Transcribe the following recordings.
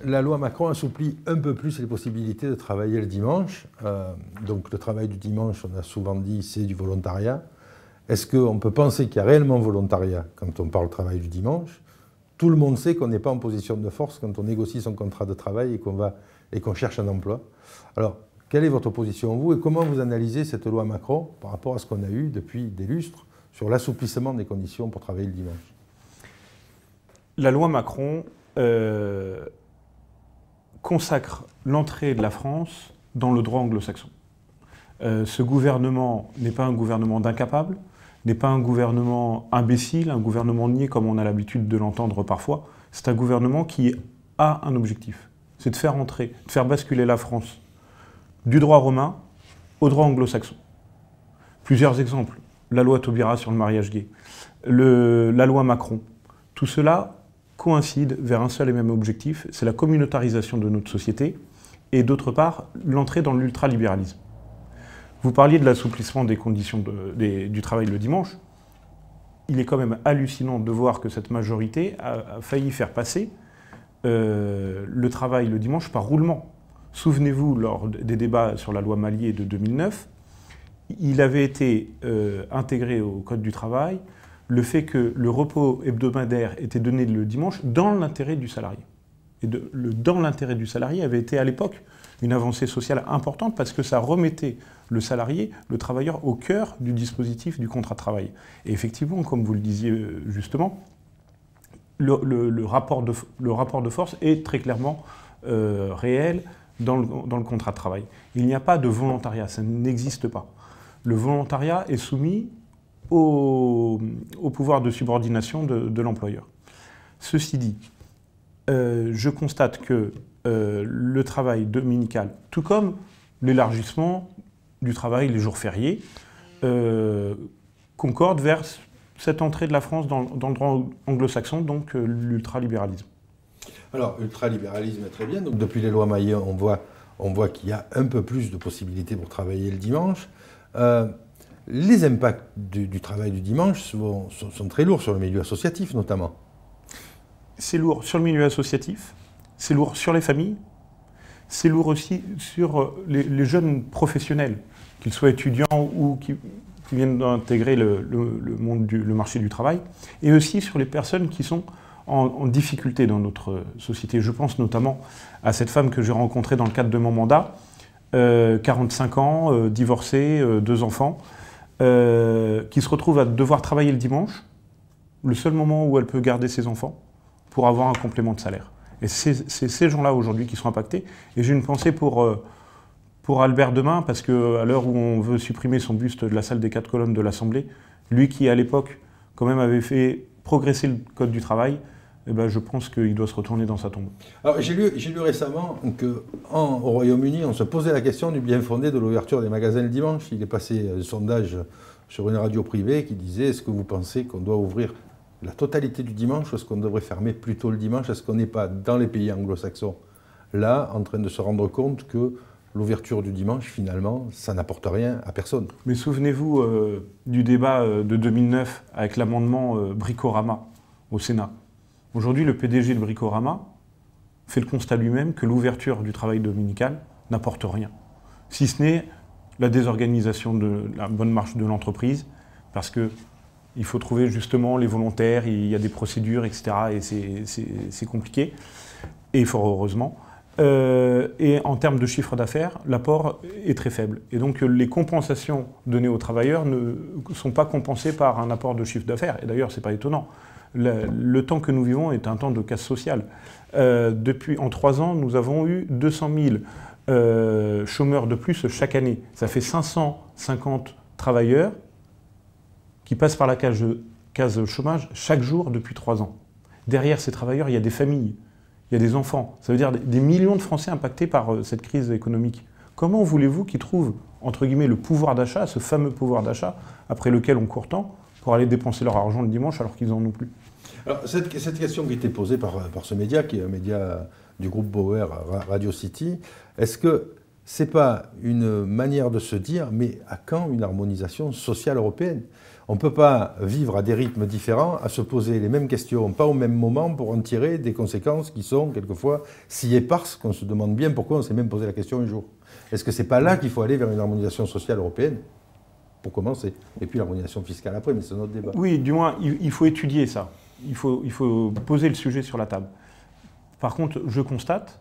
la loi Macron assouplit un peu plus les possibilités de travailler le dimanche. Donc le travail du dimanche, on a souvent dit, c'est du volontariat. Est-ce qu'on peut penser qu'il y a réellement volontariat quand on parle travail du dimanche? Tout le monde sait qu'on n'est pas en position de force quand on négocie son contrat de travail et qu'on cherche un emploi. Alors, quelle est votre position, vous, et comment vous analysez cette loi Macron par rapport à ce qu'on a eu depuis des lustres sur l'assouplissement des conditions pour travailler le dimanche? La loi Macron consacre l'entrée de la France dans le droit anglo-saxon. Ce gouvernement n'est pas un gouvernement d'incapables, n'est pas un gouvernement imbécile, un gouvernement niais comme on a l'habitude de l'entendre parfois. C'est un gouvernement qui a un objectif, c'est de faire entrer, de faire basculer la France du droit romain au droit anglo-saxon. Plusieurs exemples, la loi Taubira sur le mariage gay, la loi Macron, tout cela coïncide vers un seul et même objectif, c'est la communautarisation de notre société et d'autre part l'entrée dans l'ultralibéralisme. Vous parliez de l'assouplissement des conditions du travail le dimanche. Il est quand même hallucinant de voir que cette majorité a failli faire passer le travail le dimanche par roulement. Souvenez-vous, lors des débats sur la loi Mallier de 2009, il avait été intégré au Code du travail le fait que le repos hebdomadaire était donné le dimanche dans l'intérêt du salarié. Et dans l'intérêt du salarié avait été à l'époque une avancée sociale importante parce que ça remettait le salarié, le travailleur, au cœur du dispositif du contrat de travail. Et effectivement, comme vous le disiez justement, le rapport de force est très clairement réel dans le contrat de travail. Il n'y a pas de volontariat, ça n'existe pas. Le volontariat est soumis au pouvoir de subordination de l'employeur. Ceci dit, je constate que le travail dominical, tout comme l'élargissement du travail les jours fériés, concorde vers cette entrée de la France dans le droit anglo-saxon, donc l'ultralibéralisme. Alors, ultralibéralisme, très bien. Donc, depuis les lois Maillet, on voit qu'il y a un peu plus de possibilités pour travailler le dimanche. Les impacts du travail du dimanche sont très lourds sur le milieu associatif, notamment. C'est lourd sur le milieu associatif, c'est lourd sur les familles, c'est lourd aussi sur les jeunes professionnels, qu'ils soient étudiants ou qui viennent d'intégrer le marché du travail, et aussi sur les personnes qui sont en difficulté dans notre société. Je pense notamment à cette femme que j'ai rencontrée dans le cadre de mon mandat, 45 ans, divorcée, 2 enfants, qui se retrouve à devoir travailler le dimanche, le seul moment où elle peut garder ses enfants, pour avoir un complément de salaire. Et c'est ces gens-là aujourd'hui qui sont impactés. Et j'ai une pensée pour Albert Demain, parce qu'à l'heure où on veut supprimer son buste de la salle des 4 colonnes de l'Assemblée, lui qui à l'époque quand même avait fait progresser le Code du travail, eh ben, je pense qu'il doit se retourner dans sa tombe. Alors j'ai lu récemment qu'au Royaume-Uni, on se posait la question du bien fondé de l'ouverture des magasins le dimanche. Il est passé un sondage sur une radio privée qui disait: est-ce que vous pensez qu'on doit ouvrir la totalité du dimanche ou est-ce qu'on devrait fermer plus tôt le dimanche? Est-ce qu'on n'est pas, dans les pays anglo-saxons, là, en train de se rendre compte que l'ouverture du dimanche, finalement, ça n'apporte rien à personne? Mais souvenez-vous du débat de 2009 avec l'amendement Bricorama au Sénat. Aujourd'hui, le PDG de Bricorama fait le constat lui-même que l'ouverture du travail dominical n'apporte rien, si ce n'est la désorganisation de la bonne marche de l'entreprise, parce qu'il faut trouver justement les volontaires, il y a des procédures, etc. et c'est compliqué, et fort heureusement. Et en termes de chiffre d'affaires, l'apport est très faible. Et donc les compensations données aux travailleurs ne sont pas compensées par un apport de chiffre d'affaires. Et d'ailleurs, ce n'est pas étonnant. Le temps que nous vivons est un temps de casse sociale. En 3 ans, nous avons eu 200 000 chômeurs de plus chaque année. Ça fait 550 travailleurs qui passent par la case chômage chaque jour depuis 3 ans. Derrière ces travailleurs, il y a des familles. Il y a des enfants, ça veut dire des millions de Français impactés par cette crise économique. Comment voulez-vous qu'ils trouvent, entre guillemets, le pouvoir d'achat, ce fameux pouvoir d'achat, après lequel on court tant, pour aller dépenser leur argent le dimanche alors qu'ils n'en ont plus? Alors, cette question qui a été posée par ce média, qui est un média du groupe Bauer, Radio City, est-ce que ce n'est pas une manière de se dire, mais à quand une harmonisation sociale européenne? On ne peut pas vivre à des rythmes différents, à se poser les mêmes questions, pas au même moment, pour en tirer des conséquences qui sont quelquefois si éparses qu'on se demande bien pourquoi on s'est même posé la question un jour. Est-ce que ce n'est pas là qu'il faut aller vers une harmonisation sociale européenne, pour commencer? Et puis l'harmonisation fiscale après, mais c'est un autre débat. Oui, du moins, il faut étudier ça. Il faut poser le sujet sur la table. Par contre, je constate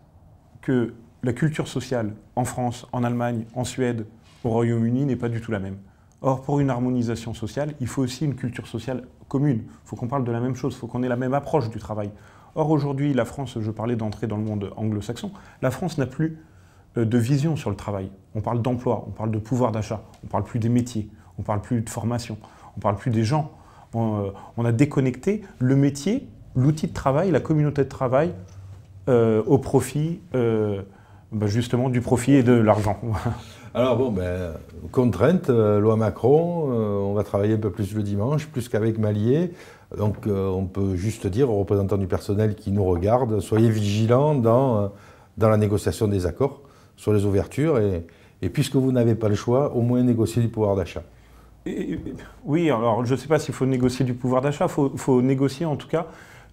que la culture sociale en France, en Allemagne, en Suède, au Royaume-Uni n'est pas du tout la même. Or, pour une harmonisation sociale, il faut aussi une culture sociale commune. Il faut qu'on parle de la même chose, il faut qu'on ait la même approche du travail. Or, aujourd'hui, la France, je parlais d'entrer dans le monde anglo-saxon, la France n'a plus de vision sur le travail. On parle d'emploi, on parle de pouvoir d'achat, on ne parle plus des métiers, on ne parle plus de formation, on ne parle plus des gens. On a déconnecté le métier, l'outil de travail, la communauté de travail au profit justement du profit et de l'argent. Alors bon, contrainte, loi Macron, on va travailler un peu plus le dimanche, plus qu'avec Malier. Donc on peut juste dire aux représentants du personnel qui nous regardent, soyez vigilants dans la négociation des accords sur les ouvertures et puisque vous n'avez pas le choix, au moins négocier du pouvoir d'achat. Oui, alors je ne sais pas s'il faut négocier du pouvoir d'achat, il faut négocier en tout cas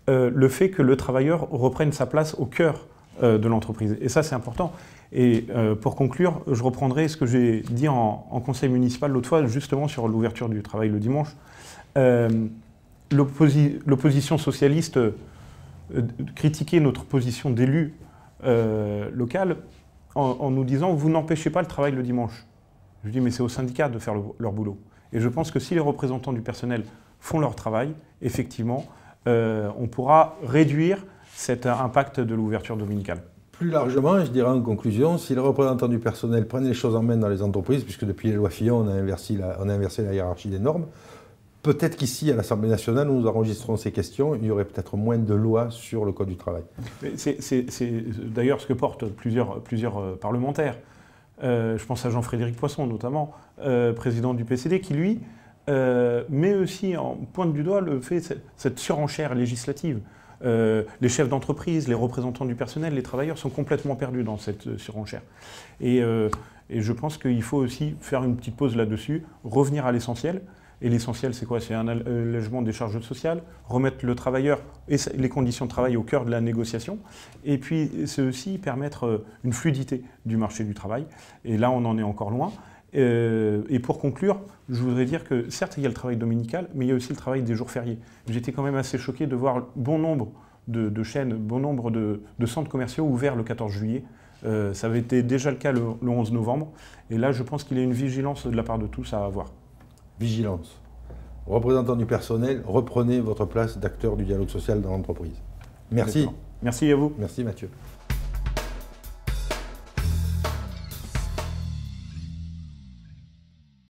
le fait que le travailleur reprenne sa place au cœur de l'entreprise. Et ça, c'est important. Et pour conclure, je reprendrai ce que j'ai dit en conseil municipal l'autre fois, justement sur l'ouverture du travail le dimanche. L'opposition socialiste critiquait notre position d'élu local en nous disant « vous n'empêchez pas le travail le dimanche ». Je dis « mais c'est aux syndicats de faire leur boulot ». Et je pense que si les représentants du personnel font leur travail, effectivement, on pourra réduire cet impact de l'ouverture dominicale. Plus largement, je dirais en conclusion, si les représentants du personnel prennent les choses en main dans les entreprises, puisque depuis les lois Fillon, on a inversé la hiérarchie des normes, peut-être qu'ici, à l'Assemblée nationale, où nous enregistrons ces questions, il y aurait peut-être moins de lois sur le Code du travail. C'est d'ailleurs ce que portent plusieurs parlementaires. Je pense à Jean-Frédéric Poisson, notamment, président du PCD, qui, lui, met aussi en pointe du doigt le fait, cette surenchère législative. Les chefs d'entreprise, les représentants du personnel, les travailleurs sont complètement perdus dans cette surenchère. Et je pense qu'il faut aussi faire une petite pause là-dessus, revenir à l'essentiel. Et l'essentiel, c'est quoi? C'est un allègement des charges sociales, remettre le travailleur et les conditions de travail au cœur de la négociation. Et puis, c'est aussi permettre une fluidité du marché du travail. Et là, on en est encore loin. Et pour conclure, je voudrais dire que certes, il y a le travail dominical, mais il y a aussi le travail des jours fériés. J'étais quand même assez choqué de voir bon nombre de chaînes, bon nombre de centres commerciaux ouverts le 14 juillet. Ça avait été déjà le cas le 11 novembre. Et là, je pense qu'il y a une vigilance de la part de tous à avoir. Vigilance. Représentants du personnel, reprenez votre place d'acteur du dialogue social dans l'entreprise. Merci. Merci à vous. Merci Mathieu.